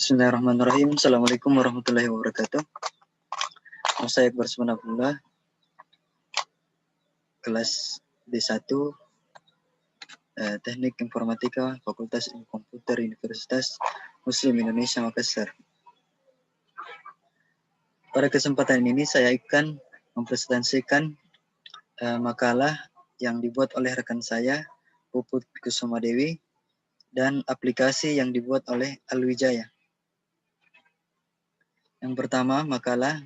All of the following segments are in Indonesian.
Bismillahirrahmanirrahim. Assalamualaikum warahmatullahi wabarakatuh. Nama saya Akbar Subhanallah, kelas D1, Teknik Informatika, Fakultas Ilmu Komputer, Universitas Muslim Indonesia Makassar. Pada kesempatan ini saya akan mempresentasikan makalah yang dibuat oleh rekan saya, Puput Kusumadewi, dan aplikasi yang dibuat oleh Alwijaya. Yang pertama, makalah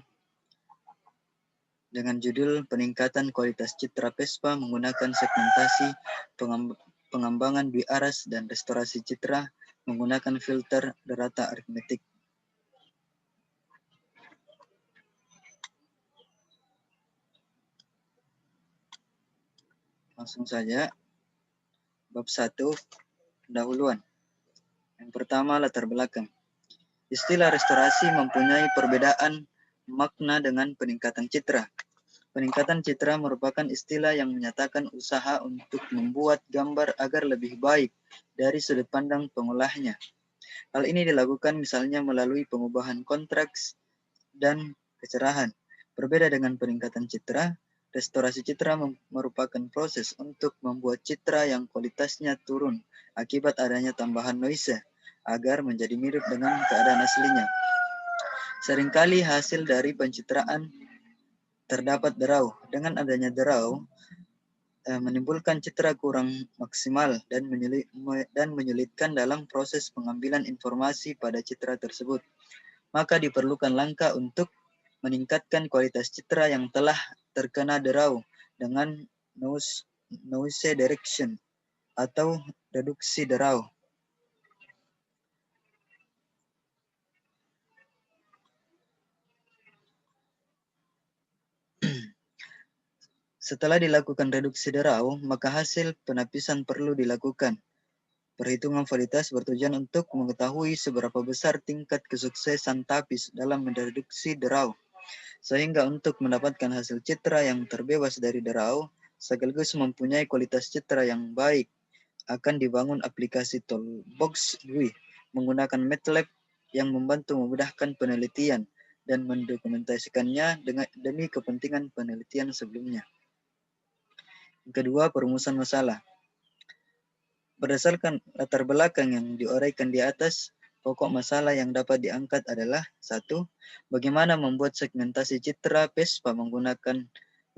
dengan judul Peningkatan Kualitas Citra Vespa menggunakan segmentasi pengembangan biaras dan restorasi citra menggunakan filter derata aritmetik. Langsung saja, bab 1, pendahuluan. Yang pertama, latar belakang. Istilah restorasi mempunyai perbedaan makna dengan peningkatan citra. Peningkatan citra merupakan istilah yang menyatakan usaha untuk membuat gambar agar lebih baik dari sudut pandang pengolahnya. Hal ini dilakukan misalnya melalui pengubahan kontras dan kecerahan. Berbeda dengan peningkatan citra, restorasi citra merupakan proses untuk membuat citra yang kualitasnya turun akibat adanya tambahan noise agar menjadi mirip dengan keadaan aslinya. Seringkali hasil dari pencitraan terdapat derau. Dengan adanya derau, menimbulkan citra kurang maksimal dan menyulitkan dalam proses pengambilan informasi pada citra tersebut. Maka diperlukan langkah untuk meningkatkan kualitas citra yang telah terkena derau dengan noise reduction atau reduksi derau. Setelah dilakukan reduksi derau, maka hasil penapisan perlu dilakukan. Perhitungan validitas bertujuan untuk mengetahui seberapa besar tingkat kesuksesan tapis dalam mereduksi derau. Sehingga untuk mendapatkan hasil citra yang terbebas dari derau, sekaligus mempunyai kualitas citra yang baik, akan dibangun aplikasi Toolbox GUI menggunakan MATLAB yang membantu memudahkan penelitian dan mendokumentasikannya demi kepentingan penelitian sebelumnya. Kedua, perumusan masalah. Berdasarkan latar belakang yang diuraikan di atas, pokok masalah yang dapat diangkat adalah 1. Bagaimana membuat segmentasi citra Vespa menggunakan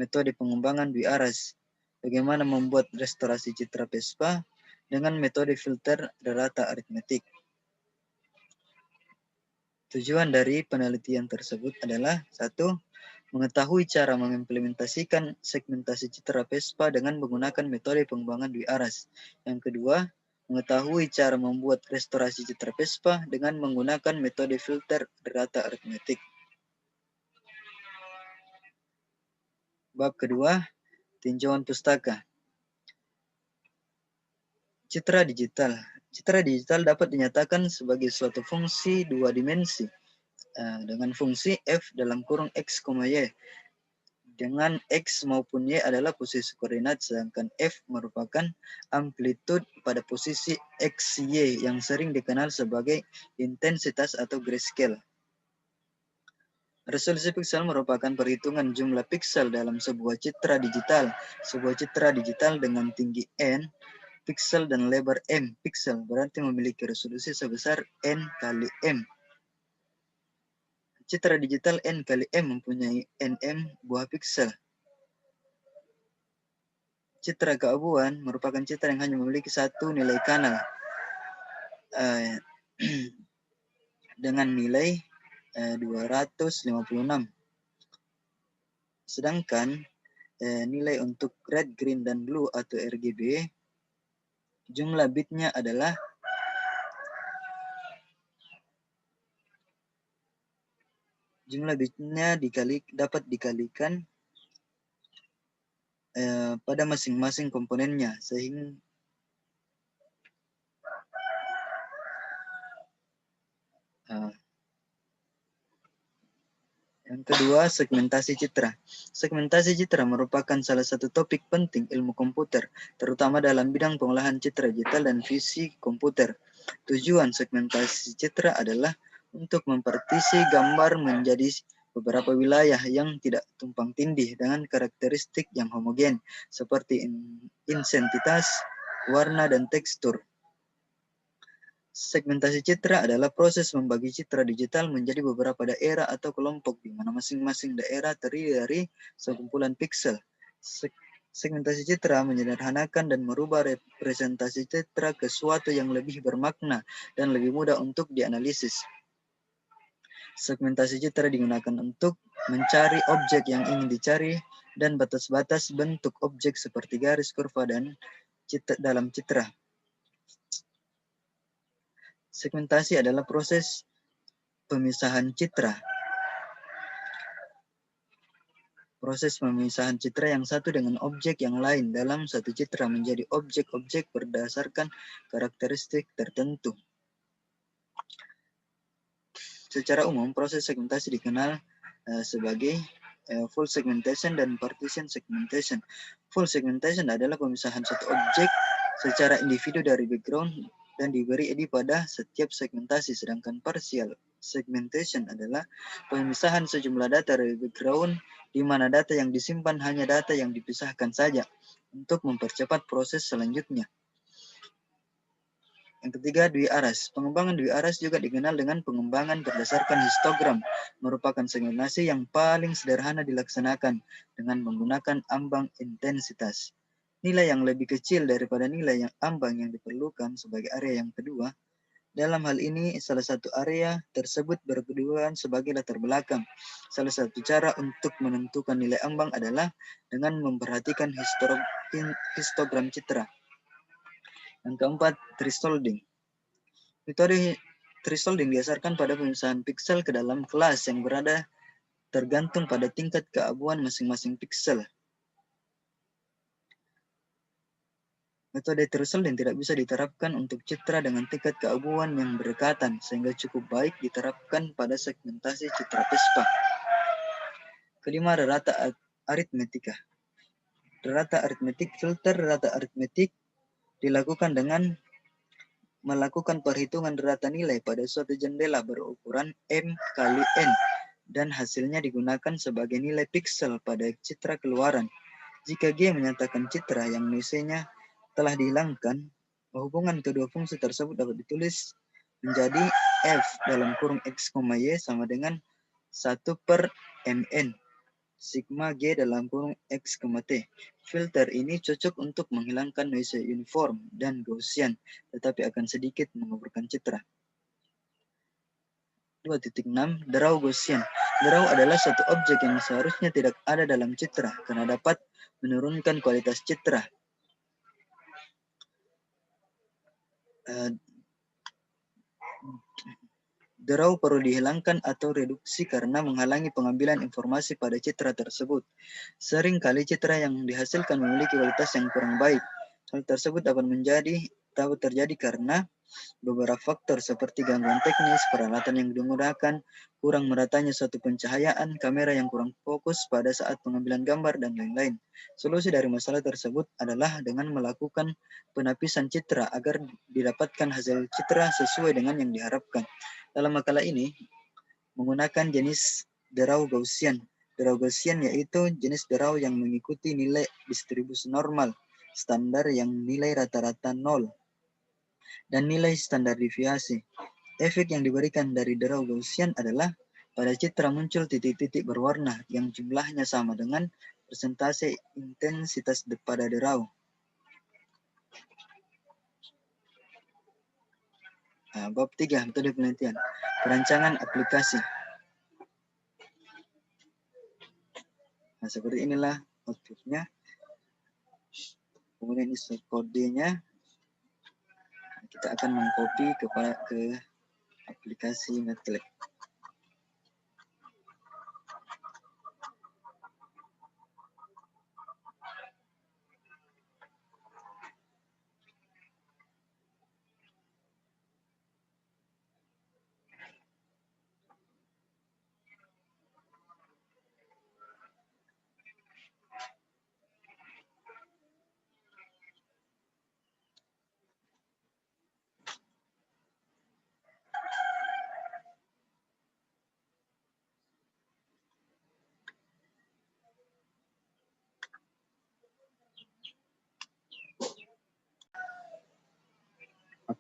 metode pengembangan biaras. Bagaimana membuat restorasi citra Vespa dengan metode filter derata aritmetik. Tujuan dari penelitian tersebut adalah 1. Mengetahui cara mengimplementasikan segmentasi citra Vespa dengan menggunakan metode pengembangan biaras. Yang kedua, mengetahui cara membuat restorasi citra Vespa dengan menggunakan metode filter derata aritmetik. Bab kedua, tinjauan pustaka. Citra digital. Citra digital dapat dinyatakan sebagai suatu fungsi dua dimensi dengan fungsi f dalam kurung x, y. Dengan x maupun y adalah posisi koordinat, sedangkan f merupakan amplitude pada posisi x, y yang sering dikenal sebagai intensitas atau grayscale. Resolusi piksel merupakan perhitungan jumlah piksel dalam sebuah citra digital. Sebuah citra digital dengan tinggi n piksel dan lebar m piksel berarti memiliki resolusi sebesar n kali m. Citra digital n kali m mempunyai nm buah piksel. Citra keabuan merupakan citra yang hanya memiliki satu nilai kanal dengan nilai 256. Sedangkan nilai untuk red, green, dan blue atau RGB, jumlah bitnya adalah dapat dikalikan pada masing-masing komponennya, sehingga yang kedua, segmentasi citra. Segmentasi citra merupakan salah satu topik penting ilmu komputer, terutama dalam bidang pengolahan citra digital dan visi komputer. Tujuan segmentasi citra adalah untuk mempartisi gambar menjadi beberapa wilayah yang tidak tumpang tindih dengan karakteristik yang homogen seperti intensitas, warna, dan tekstur. Segmentasi citra adalah proses membagi citra digital menjadi beberapa daerah atau kelompok di mana masing-masing daerah terdiri dari sekumpulan piksel. Segmentasi citra menyederhanakan dan merubah representasi citra ke suatu yang lebih bermakna dan lebih mudah untuk dianalisis. Segmentasi citra digunakan untuk mencari objek yang ingin dicari dan batas-batas bentuk objek seperti garis, kurva, dan dalam citra. Segmentasi adalah proses pemisahan citra. Proses pemisahan citra yang satu dengan objek yang lain dalam satu citra menjadi objek-objek berdasarkan karakteristik tertentu. Secara umum, proses segmentasi dikenal sebagai full segmentation dan partition segmentation. Full segmentation adalah pemisahan satu objek secara individu dari background dan diberi ID pada setiap segmentasi, sedangkan partial segmentation adalah pemisahan sejumlah data dari background di mana data yang disimpan hanya data yang dipisahkan saja untuk mempercepat proses selanjutnya. Yang ketiga, dwi-aras. Pengembangan dwi-aras juga dikenal dengan pengembangan berdasarkan histogram, merupakan segmentasi yang paling sederhana dilaksanakan dengan menggunakan ambang intensitas. Nilai yang lebih kecil daripada nilai yang ambang yang diperlukan sebagai area yang kedua. Dalam hal ini, salah satu area tersebut berkedudukan sebagai latar belakang. Salah satu cara untuk menentukan nilai ambang adalah dengan memperhatikan histogram citra. Yang keempat, thresholding. Metode thresholding didasarkan pada pemisahan piksel ke dalam kelas yang berada tergantung pada tingkat keabuan masing-masing piksel. Metode thresholding tidak bisa diterapkan untuk citra dengan tingkat keabuan yang berdekatan, sehingga cukup baik diterapkan pada segmentasi citra PESPA. Kelima, rata aritmetika. Rata aritmetik, filter rata aritmetik dilakukan dengan melakukan perhitungan rata nilai pada suatu jendela berukuran M kali N, dan hasilnya digunakan sebagai nilai piksel pada citra keluaran. Jika G menyatakan citra yang noise-nya telah dihilangkan, hubungan kedua fungsi tersebut dapat ditulis menjadi F dalam kurung X, Y sama dengan 1/Mn sigma G dalam kurung X, T. Filter ini cocok untuk menghilangkan noise uniform dan Gaussian, tetapi akan sedikit menguburkan citra. 2.6 Draw Gaussian. Draw adalah satu objek yang seharusnya tidak ada dalam citra karena dapat menurunkan kualitas citra. Draw perlu dihilangkan atau reduksi karena menghalangi pengambilan informasi pada citra tersebut. Sering kali citra yang dihasilkan memiliki kualitas yang kurang baik. Hal tersebut dapat terjadi karena beberapa faktor seperti gangguan teknis, peralatan yang digunakan, kurang meratanya suatu pencahayaan, kamera yang kurang fokus pada saat pengambilan gambar, dan lain-lain. Solusi dari masalah tersebut adalah dengan melakukan penapisan citra agar didapatkan hasil citra sesuai dengan yang diharapkan. Dalam makalah ini, menggunakan jenis draw Gaussian. Draw Gaussian yaitu jenis draw yang mengikuti nilai distribusi normal, standar yang nilai rata-rata 0, dan nilai standar deviasi. Efek yang diberikan dari draw Gaussian adalah pada citra muncul titik-titik berwarna yang jumlahnya sama dengan persentase intensitas pada draw. Bab 3, metode penelitian. Perancangan aplikasi. Nah, seperti inilah outputnya. Kemudian ini kodenya. Kita akan mengcopy ke aplikasi MATLAB.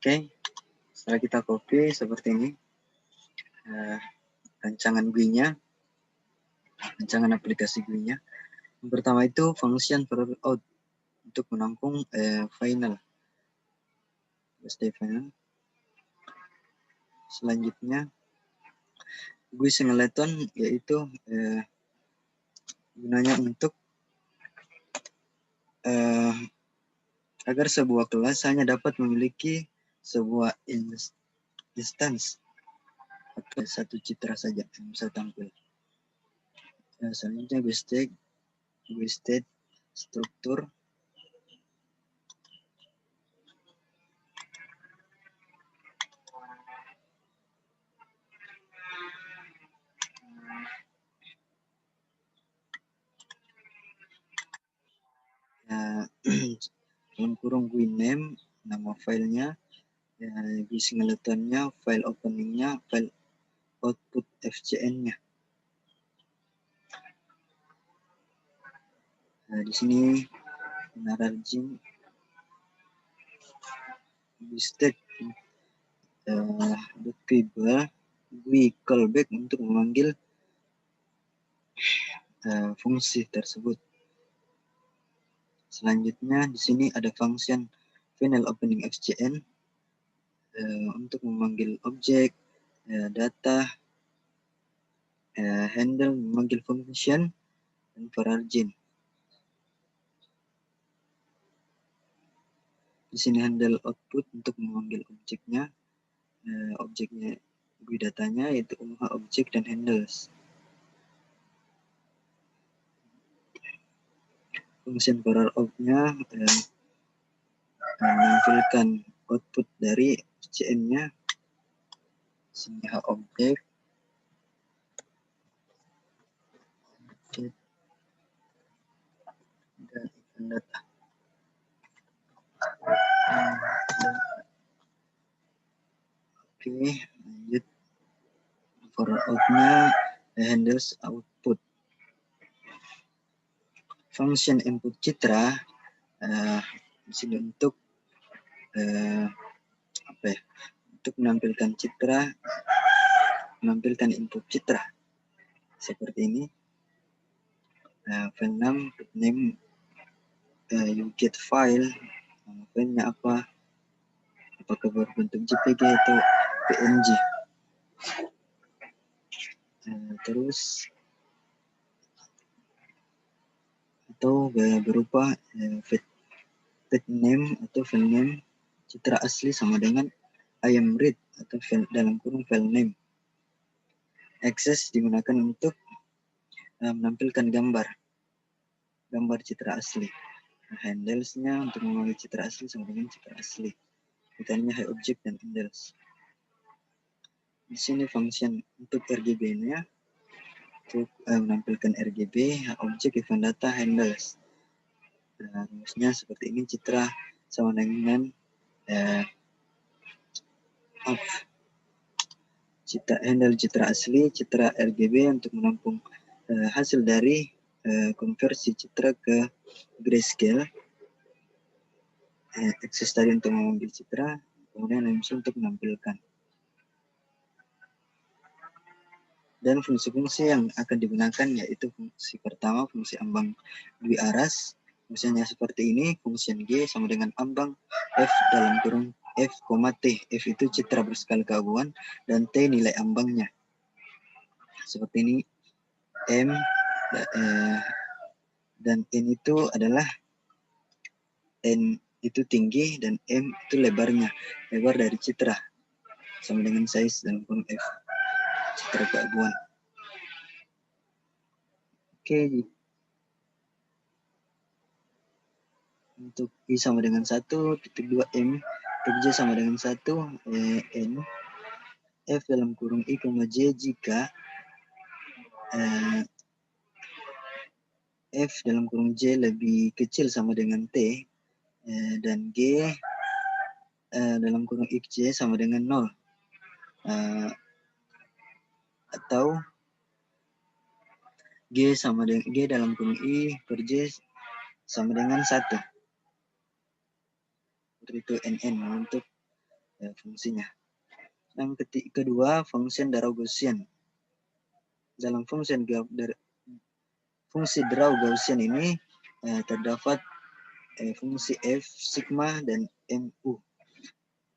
Oke, setelah kita copy seperti ini rancangan GUI-nya, rancangan aplikasi GUI-nya. Yang pertama itu function for out untuk menampung final. Final. Selanjutnya GUI singleton, yaitu gunanya untuk agar sebuah kelas hanya dapat memiliki sebuah instance atau satu citra saja yang bisa tampil. Selanjutnya GUI state struktur. Dalam kurung GUI name, nama filenya, GUI singletonnya, file openingnya, file output FCN-nya. Di sini nararjin GUI state duplicable GUI callback untuk memanggil fungsi tersebut. Selanjutnya di sini ada function final opening FCN untuk memanggil objek, data, handle memanggil function, dan vararjin. Di sini handle output untuk memanggil objeknya, objeknya GUI datanya yaitu objek dan handles. Function varar-out-nya menampilkan output dari FCN-nya, sini objek, dan data. Oke, lanjut. Varar-out-nya handles output. Function input citra di sini untuk untuk menampilkan citra, menampilkan input citra seperti ini. File name, you get file, filenya apa, apakah berbentuk JPG atau PNG. Terus atau berupa file name atau file name citra asli sama dengan I am read atau dalam kurung file name. Access digunakan untuk menampilkan gambar citra asli. Handles-nya untuk memanggil citra asli sama dengan citra asli. Metodenya high object dan handles. Di sini function untuk RGB-nya untuk menampilkan RGB, objek, event data, handles. Rumusnya seperti ini, citra sama dengan handle citra asli, citra RGB untuk menampung hasil dari konversi citra ke grayscale. Akses tadi untuk mengambil citra, kemudian langsung untuk menampilkan. Dan fungsi-fungsi yang akan digunakan yaitu fungsi pertama, fungsi ambang GUI aras. Fungsinya seperti ini, fungsi G sama dengan ambang F dalam kurung F, T. F itu citra berskala keaguan dan T nilai ambangnya. Seperti ini, M dan N itu adalah N itu tinggi dan M itu lebarnya, lebar dari citra sama dengan size dalam kurung F, citra keaguan. Oke, untuk I sama dengan 1.2 M, untuk J sama dengan 1 N, F dalam kurung I, J jika F dalam kurung J lebih kecil sama dengan T, dan G dalam kurung J sama dengan 0, atau G sama dengan G dalam kurung I per J sama dengan 1. Seperti itu NN untuk fungsinya. Yang kedua, fungsi draw Gaussian. Dalam fungsi draw Gaussian ini terdapat fungsi f, sigma, dan mu.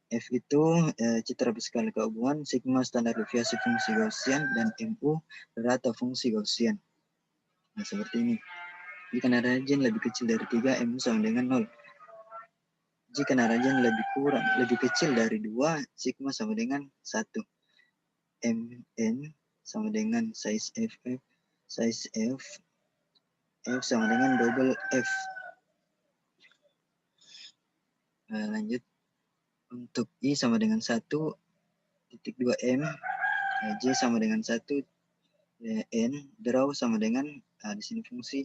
F itu citra berskala keabuan, sigma standar deviasi fungsi Gaussian, dan mu rata fungsi Gaussian. Nah, seperti ini. Jika naragen lebih kecil dari 3, mu sama dengan 0. Jika naragen lebih kecil dari 2, sigma sama dengan 1. Mn sama dengan size f sama dengan double f. Lanjut, untuk I sama dengan 1,2 M, J sama dengan 1, N, draw sama dengan, di sini fungsi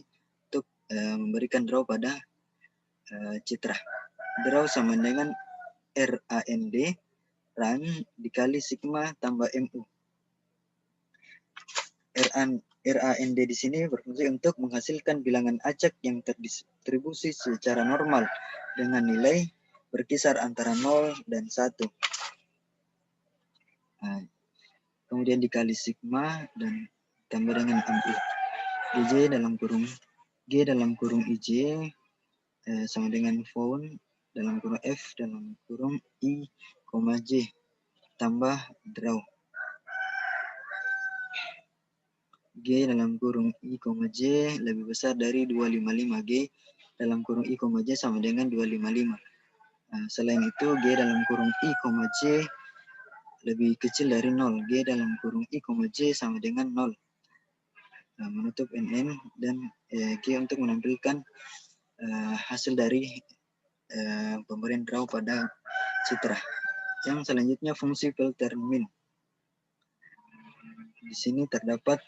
untuk memberikan draw pada citra. Draw sama dengan RAND, run dikali sigma tambah MU. RAND di sini berfungsi untuk menghasilkan bilangan acak yang terdistribusi secara normal dengan nilai berkisar antara 0 dan 1. Nah, kemudian dikali sigma dan tambah dengan MU. G dalam kurung IJ sama dengan found dalam kurung F dalam kurung I, J tambah draw. G dalam kurung I, J lebih besar dari 255. G dalam kurung I, J sama dengan 255. Selain itu, G dalam kurung I, J lebih kecil dari 0. G dalam kurung I, J sama dengan 0. Menutup NN dan G untuk menampilkan hasil dari pemberian draw pada citra. Yang selanjutnya fungsi filter min. Di sini terdapat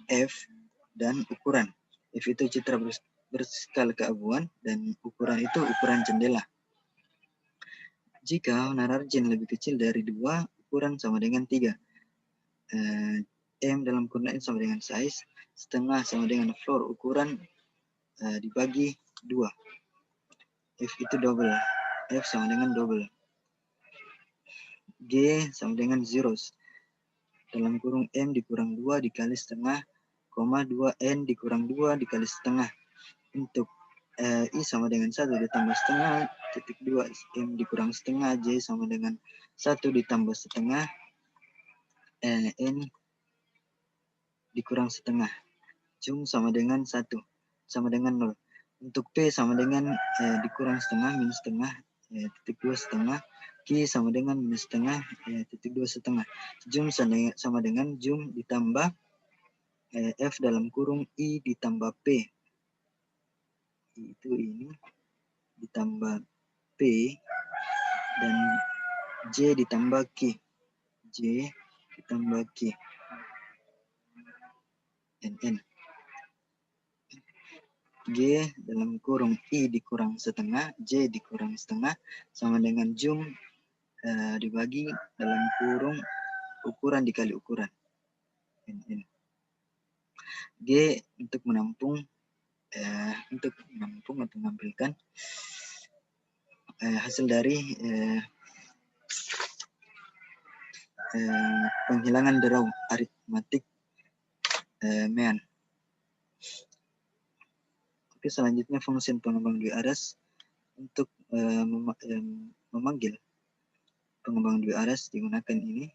F dan ukuran. F itu citra berskala keabuan dan ukuran itu ukuran jendela. Jika naragen lebih kecil dari 2, ukuran sama dengan 3. M dalam kurung N sama dengan size, setengah sama dengan floor, ukuran dibagi 2. F itu double. F sama dengan double. G sama dengan zeros. Dalam kurung M dikurang 2 dikali setengah, 2N dikurang 2 dikali setengah. Untuk I sama dengan 1 ditambah setengah, titik 2 M dikurang setengah, J sama dengan 1 ditambah setengah, N dikurang setengah. Jum sama dengan 1, sama dengan 0. Untuk P sama dengan dikurang setengah, minus setengah, titik 2 setengah. Q sama dengan minus setengah, titik 2 setengah. Jum sama dengan jum ditambah F dalam kurung I ditambah P. Itu ini ditambah P dan J ditambah Q. J ditambah Q. NN. G dalam kurung I dikurang setengah, J dikurang setengah, sama dengan jum dibagi dalam kurung ukuran dikali ukuran. NN. G untuk menampung atau menampilkan hasil dari penghilangan draw aritmatik mean. Oke, selanjutnya fungsi pengembang dui aras untuk memanggil pengembang dui aras digunakan ini.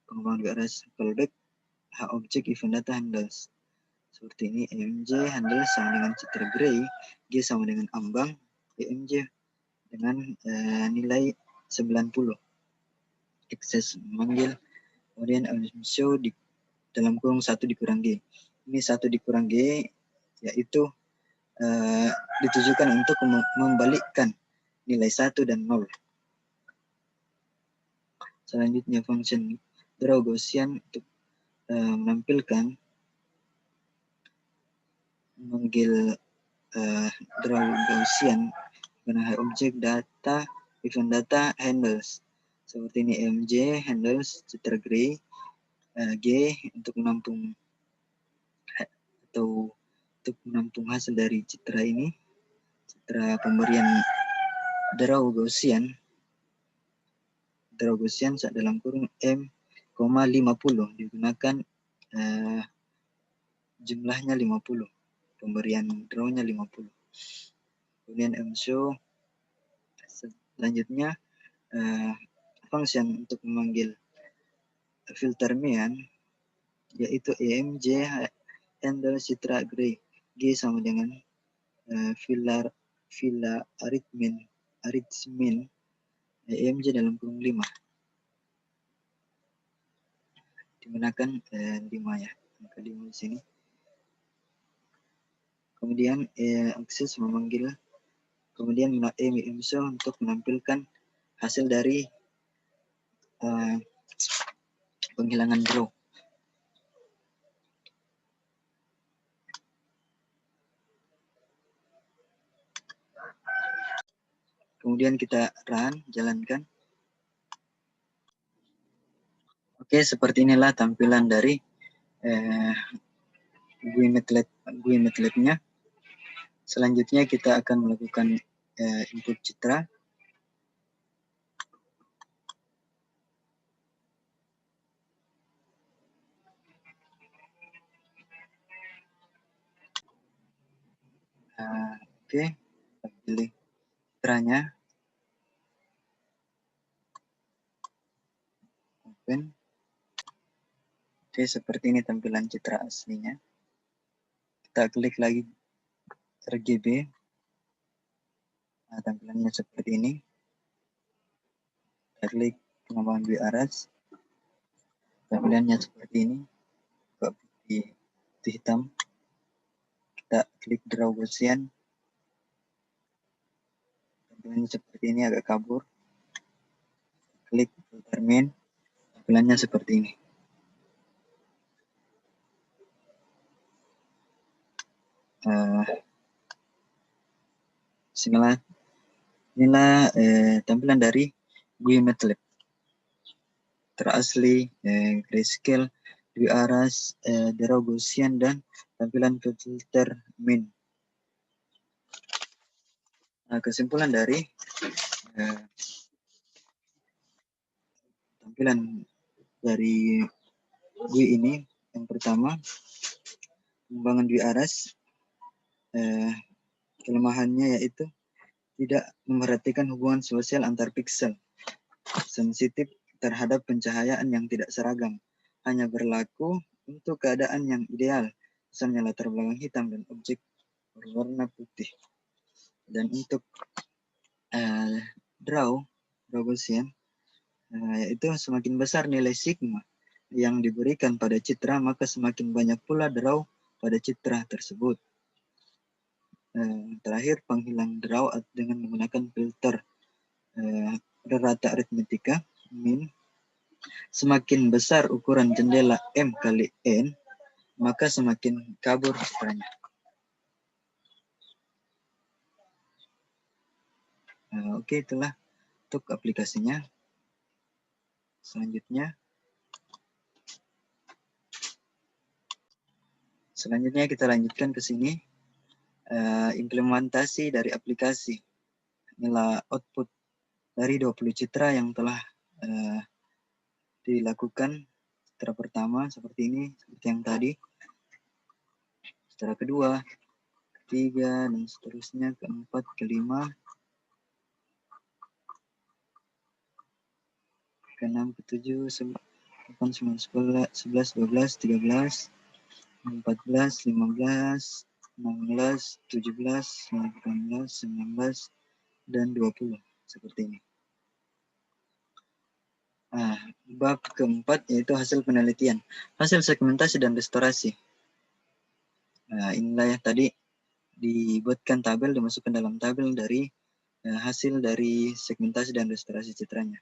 Pengembang dui aras callback object event data handles. Seperti ini, EMJ handle sama dengan citra gray, G sama dengan ambang, EMJ dengan nilai 90. Access memanggil, kemudian show di dalam kurung 1 dikurang G. Ini 1 dikurang G, yaitu ditujukan untuk membalikkan nilai 1 dan 0. Selanjutnya function draw Gaussian untuk menampilkan memanggil draw Gaussian dengan objek data event data handles. Seperti ini, MJ handles citra gray, G untuk menampung atau untuk menampung hasil dari citra ini, citra pemberian draw Gaussian. draw Gaussian dalam kurung M, 50 digunakan jumlahnya 50, pemberian drawnya 50. Kemudian mshow, selanjutnya function untuk memanggil filter mean yaitu emj handle citra gray, g sama dengan villa arithmin emj dalam kurung 5 digunakan 5 ya, angka 5 di sini. Kemudian akses memanggil, kemudian mshow untuk menampilkan hasil dari penghilangan draw. Kemudian kita run, jalankan. Oke, seperti inilah tampilan dari GUI Matlab-nya. Selanjutnya kita akan melakukan input citra. Oke, kita pilih citranya. Open. Oke, seperti ini tampilan citra aslinya. Kita klik lagi RGB. Nah, tampilannya seperti ini. Kita klik pengembangan GUI aras. Tampilannya seperti ini. Buka putih hitam. Kita klik draw Gaussian. Tampilannya seperti ini, agak kabur. Klik filter mean. Tampilannya seperti ini. Inilah tampilan dari GUI Matlab terasli, grayscale, GUI aras, draw Gaussian, dan tampilan filter mean. Nah, kesimpulan dari tampilan dari GUI ini, yang pertama, pengembangan GUI aras, kelemahannya yaitu tidak memperhatikan hubungan sosial antar pixel, sensitif terhadap pencahayaan yang tidak seragam, hanya berlaku untuk keadaan yang ideal, misalnya latar belakang hitam dan objek berwarna putih. Dan untuk draw Gaussian, yaitu semakin besar nilai sigma yang diberikan pada citra, maka semakin banyak pula draw pada citra tersebut. Terakhir, penghilang draw dengan menggunakan filter rata aritmetika min. Semakin besar ukuran jendela M kali N, maka semakin kabur citranya. Oke, itulah untuk aplikasinya. Selanjutnya kita lanjutkan ke sini. Implementasi dari aplikasi. Inilah output dari 20 citra yang telah dilakukan. Citra pertama seperti ini, seperti yang tadi. Citra kedua, ketiga, dan seterusnya, keempat, kelima, keenam, ketujuh, 8, 9, 11, 12, 13, 14, 15, 16, 17, 18, 19, dan 20. Seperti ini. Bab keempat yaitu hasil penelitian. Hasil segmentasi dan restorasi. Inilah ya tadi dibuatkan tabel, dimasukkan dalam tabel dari hasil dari segmentasi dan restorasi citranya.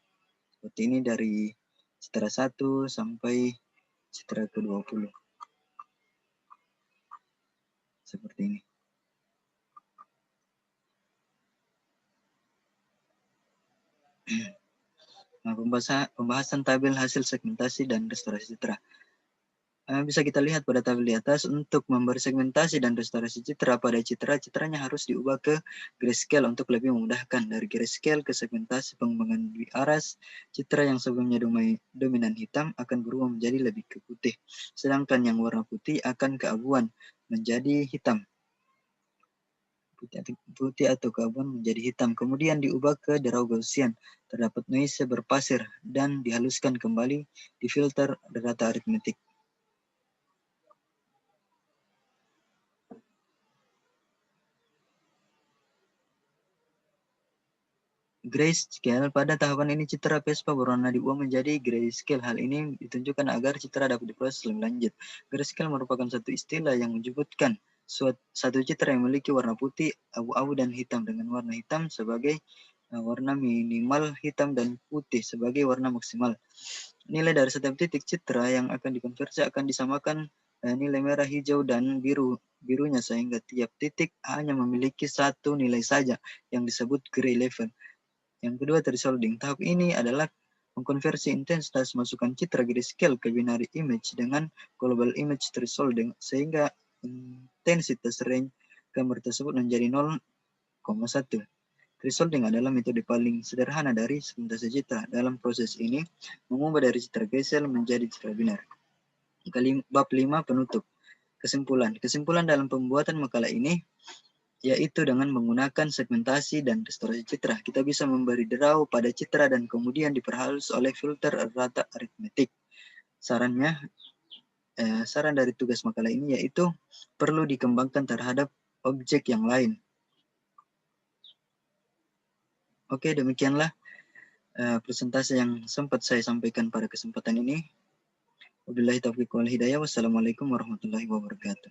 Seperti ini dari citra 1 sampai citra ke-20. Seperti ini. Nah, pembahasan tabel hasil segmentasi dan restorasi citra. Bisa kita lihat pada tabel di atas, untuk memberi segmentasi dan restorasi citra pada citranya harus diubah ke grayscale untuk lebih memudahkan. Dari grayscale ke segmentasi pengembangan di aras, citra yang sebelumnya dominan hitam akan berubah menjadi lebih ke putih, sedangkan yang warna putih akan keabuan menjadi hitam. Putih atau keabuan menjadi hitam, kemudian diubah ke derau Gaussian, terdapat noise berpasir, dan dihaluskan kembali di filter data aritmetik. Grayscale, pada tahapan ini citra Vespa berwarna diubah menjadi grayscale. Hal ini ditunjukkan agar citra dapat diproses lebih lanjut. Grayscale merupakan satu istilah yang menyebutkan satu citra yang memiliki warna putih, abu-abu, dan hitam, dengan warna hitam sebagai warna minimal, hitam dan putih sebagai warna maksimal. Nilai dari setiap titik citra yang akan dikonversi akan disamakan nilai merah, hijau, dan birunya, sehingga tiap titik hanya memiliki satu nilai saja yang disebut gray level. Yang kedua, thresholding. Tahap ini adalah mengkonversi intensitas masukan citra grayscale ke binary image dengan global image thresholding, sehingga intensitas range gambar tersebut menjadi 0,1. Thresholding adalah metode paling sederhana dari segmentasi citra. Dalam proses ini, mengubah dari citra grayscale menjadi citra binary. Bab 5, penutup. Kesimpulan dalam pembuatan makalah ini yaitu dengan menggunakan segmentasi dan restorasi citra, kita bisa memberi derau pada citra dan kemudian diperhalus oleh filter data aritmetik. Saran dari tugas makalah ini yaitu perlu dikembangkan terhadap objek yang lain. Oke, demikianlah presentasi yang sempat saya sampaikan pada kesempatan ini. Wabillahi taufiq wal hidayah. Wassalamualaikum warahmatullahi wabarakatuh.